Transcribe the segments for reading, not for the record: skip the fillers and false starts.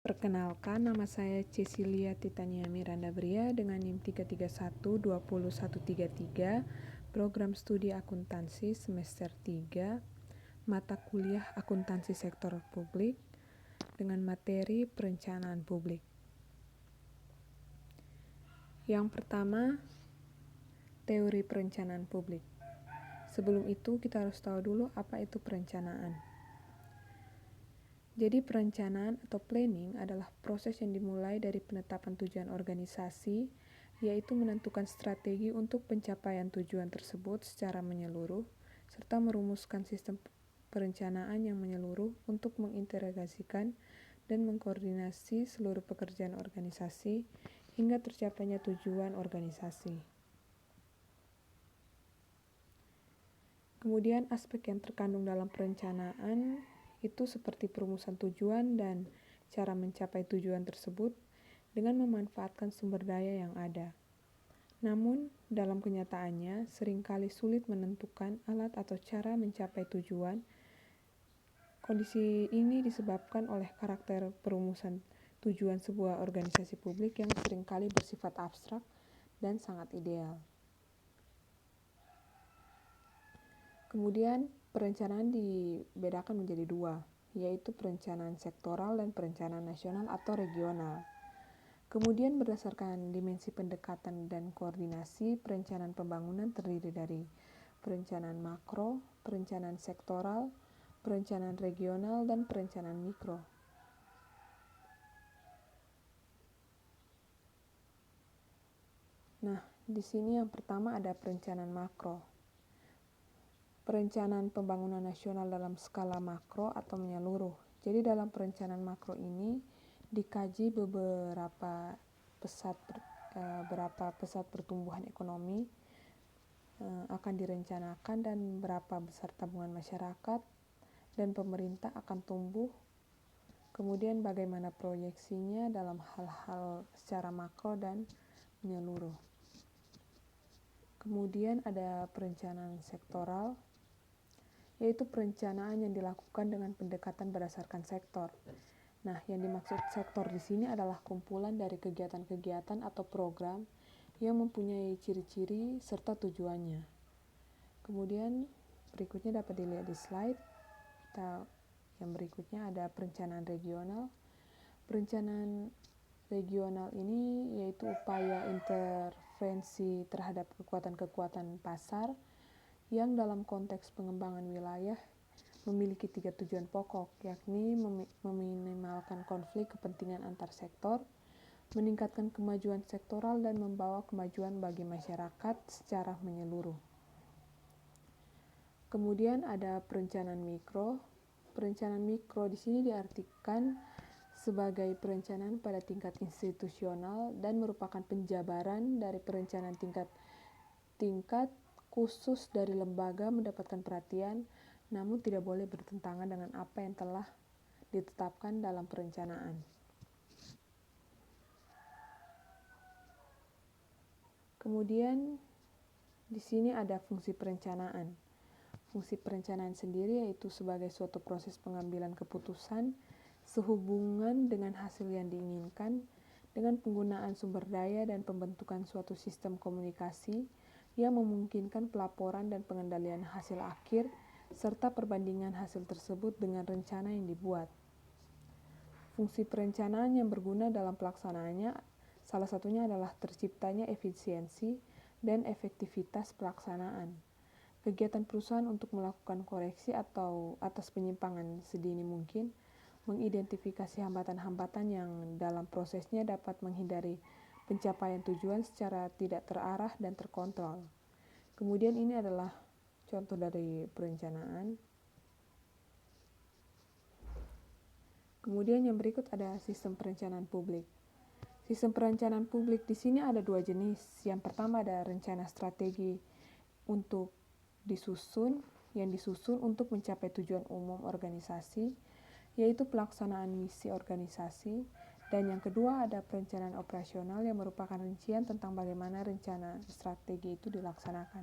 Perkenalkan, nama saya Cecilia Titania Miranda Bria dengan NIM 331-20133, program studi akuntansi semester 3, mata kuliah akuntansi sektor publik, dengan materi perencanaan publik. Yang pertama, teori perencanaan publik. Sebelum itu, kita harus tahu dulu apa itu perencanaan. Jadi perencanaan atau planning adalah proses yang dimulai dari penetapan tujuan organisasi, yaitu menentukan strategi untuk pencapaian tujuan tersebut secara menyeluruh, serta merumuskan sistem perencanaan yang menyeluruh untuk mengintegrasikan dan mengkoordinasi seluruh pekerjaan organisasi hingga tercapainya tujuan organisasi. Kemudian aspek yang terkandung dalam perencanaan itu seperti perumusan tujuan dan cara mencapai tujuan tersebut dengan memanfaatkan sumber daya yang ada. Namun, dalam kenyataannya seringkali sulit menentukan alat atau cara mencapai tujuan. Kondisi ini disebabkan oleh karakter perumusan tujuan sebuah organisasi publik yang seringkali bersifat abstrak dan sangat ideal. Kemudian, perencanaan dibedakan menjadi dua, yaitu perencanaan sektoral dan perencanaan nasional atau regional. Kemudian berdasarkan dimensi pendekatan dan koordinasi, perencanaan pembangunan terdiri dari perencanaan makro, perencanaan sektoral, perencanaan regional, dan perencanaan mikro. Nah, di sini yang pertama ada perencanaan makro. Perencanaan pembangunan nasional dalam skala makro atau menyeluruh. Jadi dalam perencanaan makro ini dikaji berapa pesat pertumbuhan ekonomi akan direncanakan dan berapa besar tabungan masyarakat dan pemerintah akan tumbuh. Kemudian bagaimana proyeksinya dalam hal-hal secara makro dan menyeluruh. Kemudian ada perencanaan sektoral, yaitu perencanaan yang dilakukan dengan pendekatan berdasarkan sektor. Nah, yang dimaksud sektor di sini adalah kumpulan dari kegiatan-kegiatan atau program yang mempunyai ciri-ciri serta tujuannya. Kemudian berikutnya dapat dilihat di slide. Yang berikutnya ada perencanaan regional. Perencanaan regional ini yaitu upaya intervensi terhadap kekuatan-kekuatan pasar yang dalam konteks pengembangan wilayah memiliki 3 tujuan pokok, yakni meminimalkan konflik kepentingan antar sektor, meningkatkan kemajuan sektoral, dan membawa kemajuan bagi masyarakat secara menyeluruh. Kemudian ada perencanaan mikro. Perencanaan mikro di sini diartikan sebagai perencanaan pada tingkat institusional dan merupakan penjabaran dari perencanaan tingkat khusus dari lembaga mendapatkan perhatian, namun tidak boleh bertentangan dengan apa yang telah ditetapkan dalam perencanaan. Kemudian di sini ada fungsi perencanaan. Fungsi perencanaan sendiri yaitu sebagai suatu proses pengambilan keputusan sehubungan dengan hasil yang diinginkan dengan penggunaan sumber daya dan pembentukan suatu sistem komunikasi yang memungkinkan pelaporan dan pengendalian hasil akhir serta perbandingan hasil tersebut dengan rencana yang dibuat. Fungsi perencanaan yang berguna dalam pelaksanaannya salah satunya adalah terciptanya efisiensi dan efektivitas pelaksanaan. Kegiatan perusahaan untuk melakukan koreksi atau atas penyimpangan sedini mungkin, mengidentifikasi hambatan-hambatan yang dalam prosesnya dapat menghindari pencapaian tujuan secara tidak terarah dan terkontrol. Kemudian ini adalah contoh dari perencanaan. Kemudian yang berikut ada sistem perencanaan publik. Sistem perencanaan publik di sini ada dua jenis. Yang pertama ada rencana strategi untuk yang disusun untuk mencapai tujuan umum organisasi, yaitu pelaksanaan misi organisasi. Dan yang kedua ada perencanaan operasional yang merupakan rincian tentang bagaimana rencana strategi itu dilaksanakan.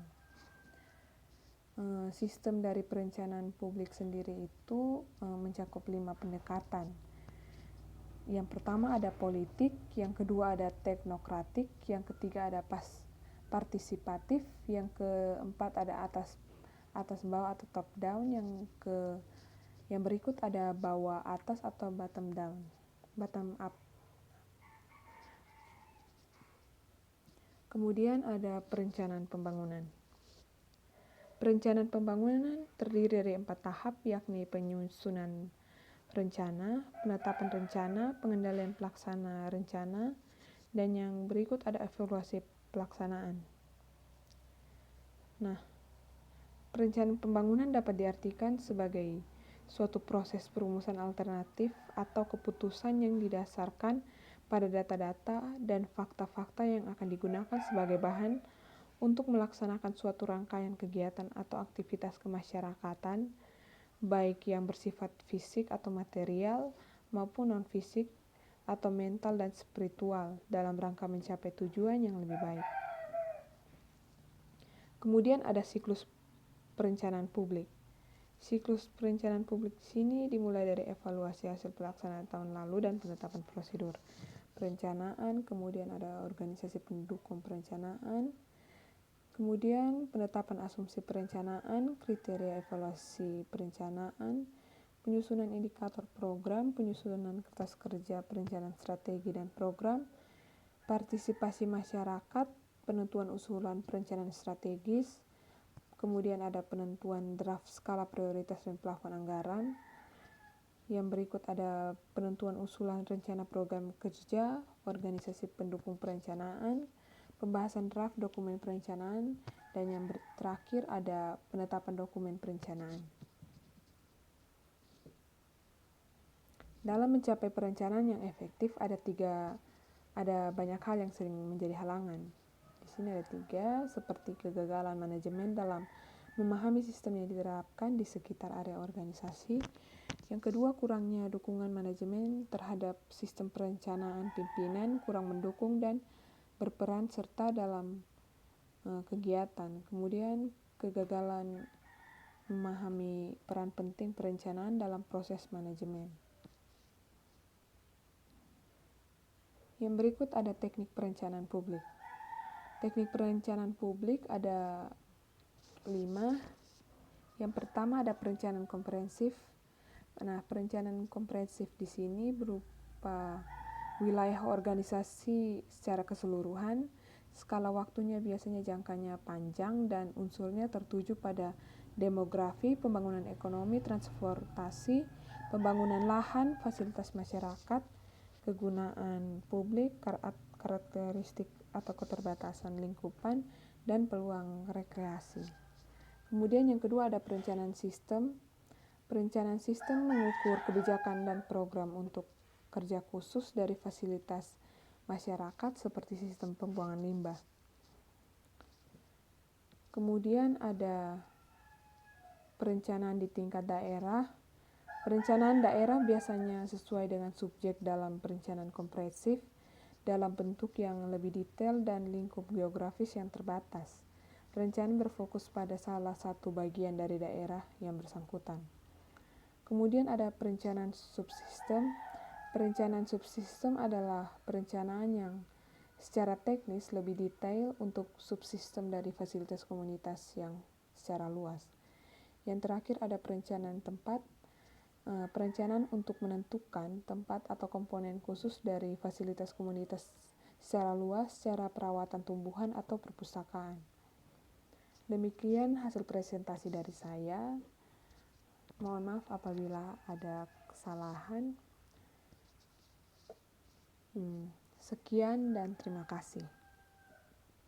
Sistem dari perencanaan publik sendiri itu mencakup 5 pendekatan. Yang pertama ada politik, yang kedua ada teknokratik, yang ketiga ada partisipatif, yang keempat ada atas bawah atau top down, yang berikut ada bawah atas atau bottom up. Kemudian ada perencanaan pembangunan. Perencanaan pembangunan terdiri dari 4 tahap, yakni penyusunan rencana, penetapan rencana, pengendalian pelaksana rencana, dan yang berikut ada evaluasi pelaksanaan. Nah, perencanaan pembangunan dapat diartikan sebagai suatu proses perumusan alternatif atau keputusan yang didasarkan pada data-data dan fakta-fakta yang akan digunakan sebagai bahan untuk melaksanakan suatu rangkaian kegiatan atau aktivitas kemasyarakatan, baik yang bersifat fisik atau material maupun non-fisik atau mental dan spiritual dalam rangka mencapai tujuan yang lebih baik. Kemudian ada siklus perencanaan publik. Siklus perencanaan publik di sini dimulai dari evaluasi hasil pelaksanaan tahun lalu dan penetapan prosedur perencanaan, kemudian ada organisasi pendukung perencanaan, kemudian penetapan asumsi perencanaan, kriteria evaluasi perencanaan, penyusunan indikator program, penyusunan kertas kerja perencanaan strategi dan program, partisipasi masyarakat, penentuan usulan perencanaan strategis, kemudian ada penentuan draft skala prioritas dan plafon anggaran. Yang berikut ada penentuan usulan rencana program kerja, organisasi pendukung perencanaan, pembahasan draft dokumen perencanaan, dan yang terakhir ada penetapan dokumen perencanaan. Dalam mencapai perencanaan yang efektif ada banyak hal yang sering menjadi halangan. Di sini ada 3, seperti kegagalan manajemen dalam memahami sistem yang diterapkan di sekitar area organisasi. Yang kedua, kurangnya dukungan manajemen terhadap sistem perencanaan, pimpinan kurang mendukung dan berperan serta dalam kegiatan. Kemudian, kegagalan memahami peran penting perencanaan dalam proses manajemen. Yang berikut ada teknik perencanaan publik. Teknik perencanaan publik ada 5. Yang pertama ada perencanaan komprehensif. Nah, perencanaan komprehensif di sini berupa wilayah organisasi secara keseluruhan, skala waktunya biasanya jangkanya panjang dan unsurnya tertuju pada demografi, pembangunan ekonomi, transportasi, pembangunan lahan, fasilitas masyarakat, kegunaan publik, karakteristik atau keterbatasan lingkupan, dan peluang rekreasi. Kemudian yang kedua ada perencanaan sistem. Perencanaan sistem mengukur kebijakan dan program untuk kerja khusus dari fasilitas masyarakat seperti sistem pembuangan limbah. Kemudian ada perencanaan di tingkat daerah. Perencanaan daerah biasanya sesuai dengan subjek dalam perencanaan komprehensif dalam bentuk yang lebih detail dan lingkup geografis yang terbatas. Perencanaan berfokus pada salah satu bagian dari daerah yang bersangkutan. Kemudian ada perencanaan subsistem. Perencanaan subsistem adalah perencanaan yang secara teknis lebih detail untuk subsistem dari fasilitas komunitas yang secara luas. Yang terakhir ada perencanaan tempat. Perencanaan untuk menentukan tempat atau komponen khusus dari fasilitas komunitas secara luas, secara perawatan tumbuhan atau perpustakaan. Demikian hasil presentasi dari saya. Mohon maaf apabila ada kesalahan. Sekian dan terima kasih.